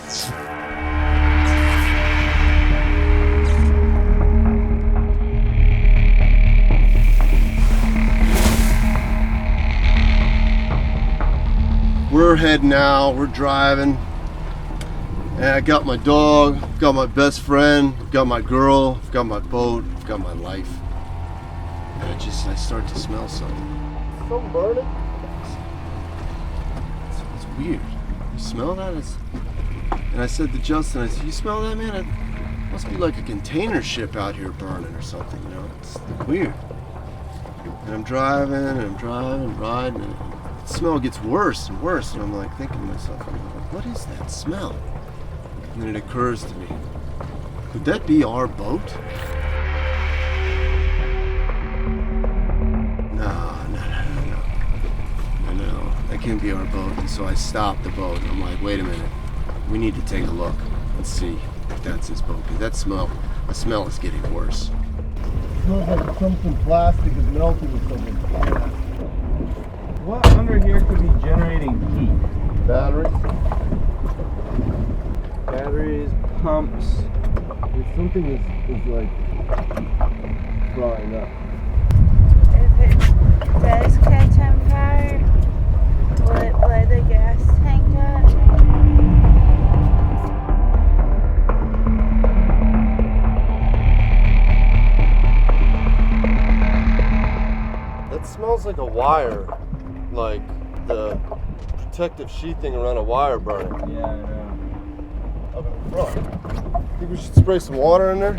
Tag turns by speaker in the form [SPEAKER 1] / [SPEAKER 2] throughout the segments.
[SPEAKER 1] We're heading out, we're driving, and I got my dog, got my best friend, got my girl, got my boat, got my life. And I start to smell something. Something burning? It's weird. You smell that? And I said to Justin, I said, you smell that, man? It must be like a container ship out here burning or something, you know? It's weird. And I'm driving, riding, and the smell gets worse and worse. And I'm like thinking to myself, what is that smell? And then it occurs to me, could that be our boat? No, that can't be our boat. And so I stopped the boat and I'm like, wait a minute, we need to take a look and see if that's his boat. Because the smell is getting worse. It smells like something plastic is melting or something.
[SPEAKER 2] What under here could be generating heat?
[SPEAKER 1] Batteries?
[SPEAKER 2] Batteries, pumps.
[SPEAKER 1] If something is like frying up.
[SPEAKER 3] If it does catch on fire, will it blow the gas tank up?
[SPEAKER 1] That smells like a wire, like the protective sheathing around a wire burning.
[SPEAKER 2] Yeah, I know.
[SPEAKER 1] Up in the front. Think we should spray some water in there?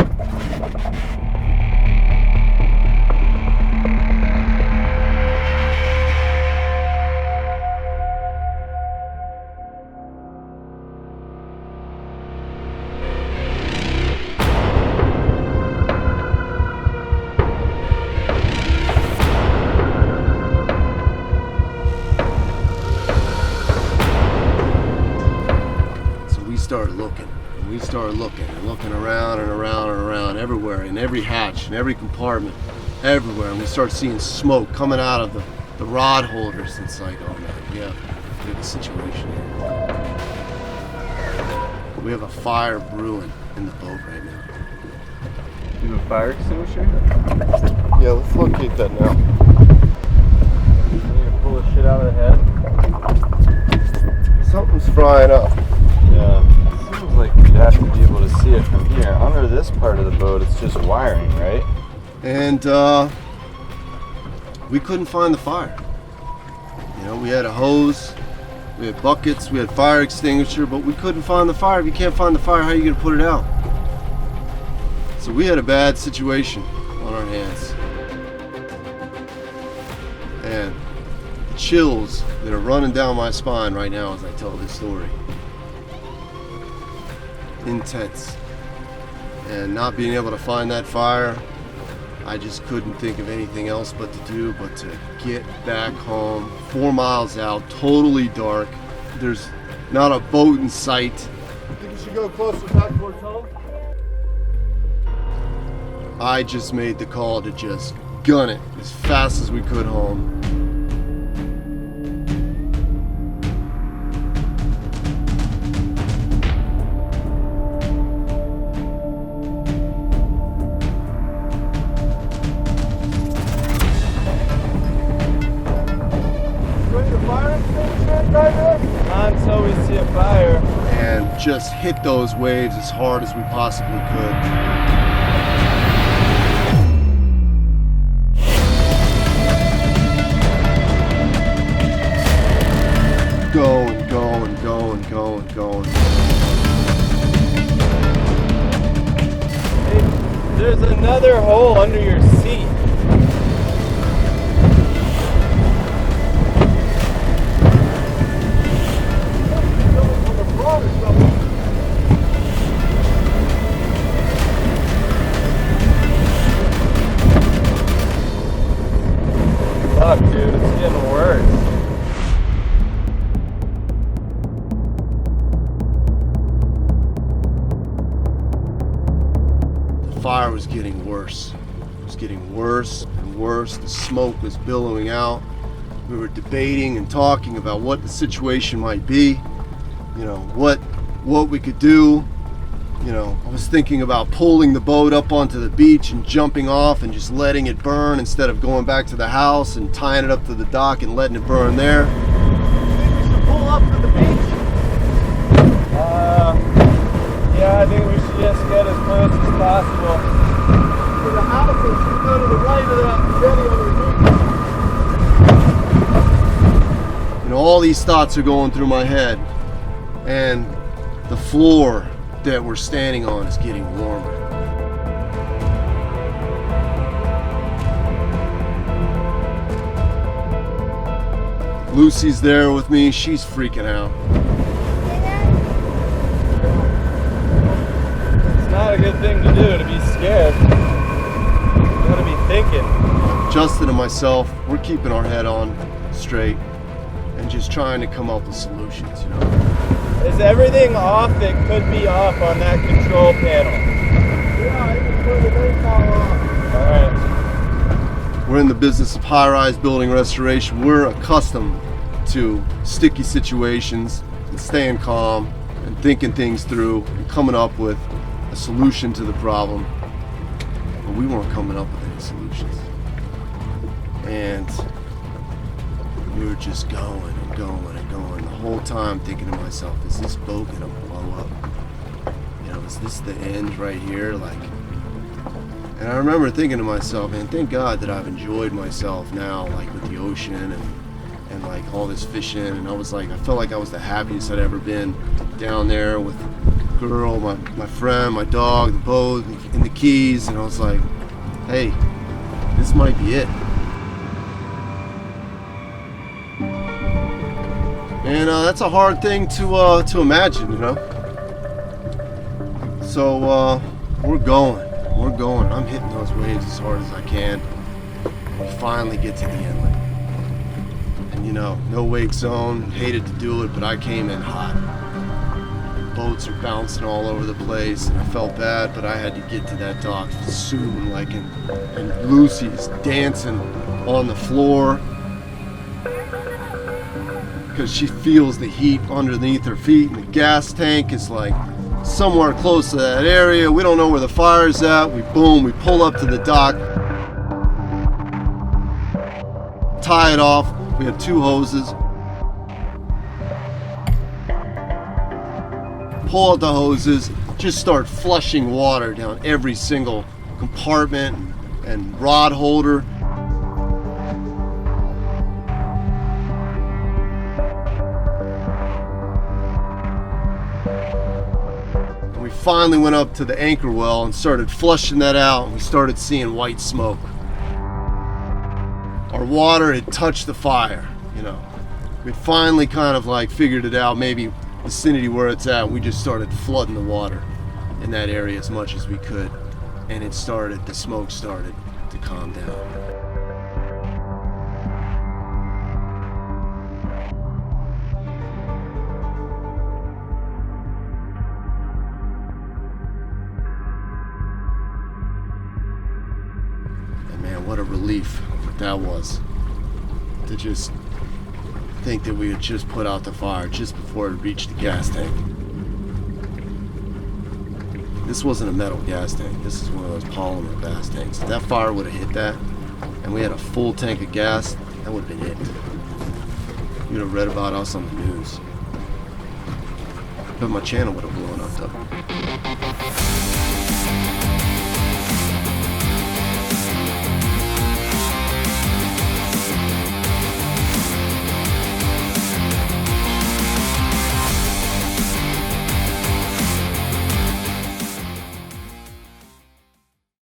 [SPEAKER 1] We started looking and looking around and around and around everywhere, in every hatch, in every compartment, everywhere. And we start seeing smoke coming out of the rod holders. It's like, oh man, we have a situation here. We have a fire brewing in the boat right now.
[SPEAKER 2] You have a fire extinguisher?
[SPEAKER 1] Yeah, let's locate that now.
[SPEAKER 2] You need to pull the shit out of the head?
[SPEAKER 1] Something's frying up.
[SPEAKER 2] Yeah. Seems like you'd have to be able to see it from here. Under this part of the boat, it's just wiring, right?
[SPEAKER 1] And we couldn't find the fire. You know, we had a hose, we had buckets, we had fire extinguisher, but we couldn't find the fire. If you can't find the fire, how are you going to put it out? So we had a bad situation on our hands. And the chills that are running down my spine right now as I tell this story. Intense. And not being able to find that fire, I just couldn't think of anything else but to get back home. 4 miles out, totally dark. There's not a boat in sight. I think we should go closer back towards home. I just made the call to just gun it as fast as we could home.
[SPEAKER 2] Until we see a fire.
[SPEAKER 1] And just hit those waves as hard as we possibly could. Go and go and go and go and go.
[SPEAKER 2] Hey, there's another hole under your seat. Fuck, dude, it's getting worse.
[SPEAKER 1] The fire was getting worse. It was getting worse and worse. The smoke was billowing out. We were debating and talking about what the situation might be. You know, what what we could do. You know, I was thinking about pulling the boat up onto the beach and jumping off and just letting it burn instead of going back to the house and tying it up to the dock and letting it burn there. I think we should pull up to the beach.
[SPEAKER 2] Yeah, I think we should just get as close as possible.
[SPEAKER 1] To the house, and should go to the right of that jetty underneath. You know, all these thoughts are going through my head, and the floor that we're standing on is getting warmer. Lucy's there with me. She's freaking out.
[SPEAKER 2] It's not a good thing to do, to be scared. You gotta be thinking.
[SPEAKER 1] Justin and myself, we're keeping our head on straight and just trying to come up with solutions, you know.
[SPEAKER 2] Is everything off that could be off on that control panel?
[SPEAKER 1] Yeah, I can turn the main power off.
[SPEAKER 2] Alright.
[SPEAKER 1] We're in the business of high-rise building restoration. We're accustomed to sticky situations and staying calm and thinking things through and coming up with a solution to the problem. But we weren't coming up with any solutions. And we were just going and going and going the whole time, thinking to myself, is this boat gonna blow up? You know, is this the end right here? Like, and I remember thinking to myself, man, thank God that I've enjoyed myself now, like with the ocean and like all this fishing. And I was like, I felt like I was the happiest I'd ever been down there with the girl, my friend, my dog, the boat, and the keys. And I was like, hey, this might be it. And that's a hard thing to imagine, you know. So we're going. I'm hitting those waves as hard as I can. We finally get to the inlet. And you know, no wake zone. Hated to do it, but I came in hot. Boats are bouncing all over the place, and I felt bad, but I had to get to that dock soon. Like, and Lucy's dancing on the floor because she feels the heat underneath her feet, and the gas tank is like somewhere close to that area. We don't know where the fire's at. We pull up to the dock, tie it off. We have 2 hoses. Pull out the hoses, just start flushing water down every single compartment and rod holder. We finally went up to the anchor well and started flushing that out, and we started seeing white smoke. Our water had touched the fire, you know. We finally kind of like figured it out, maybe vicinity where it's at. We just started flooding the water in that area as much as we could, and the smoke started to calm down. What a relief that was, to just think that we had just put out the fire just before it reached the gas tank. This wasn't a metal gas tank. This is one of those polymer gas tanks. If that fire would have hit that and we had a full tank of gas, that would have been it. You'd have read about us on the news. But my channel would have blown up though.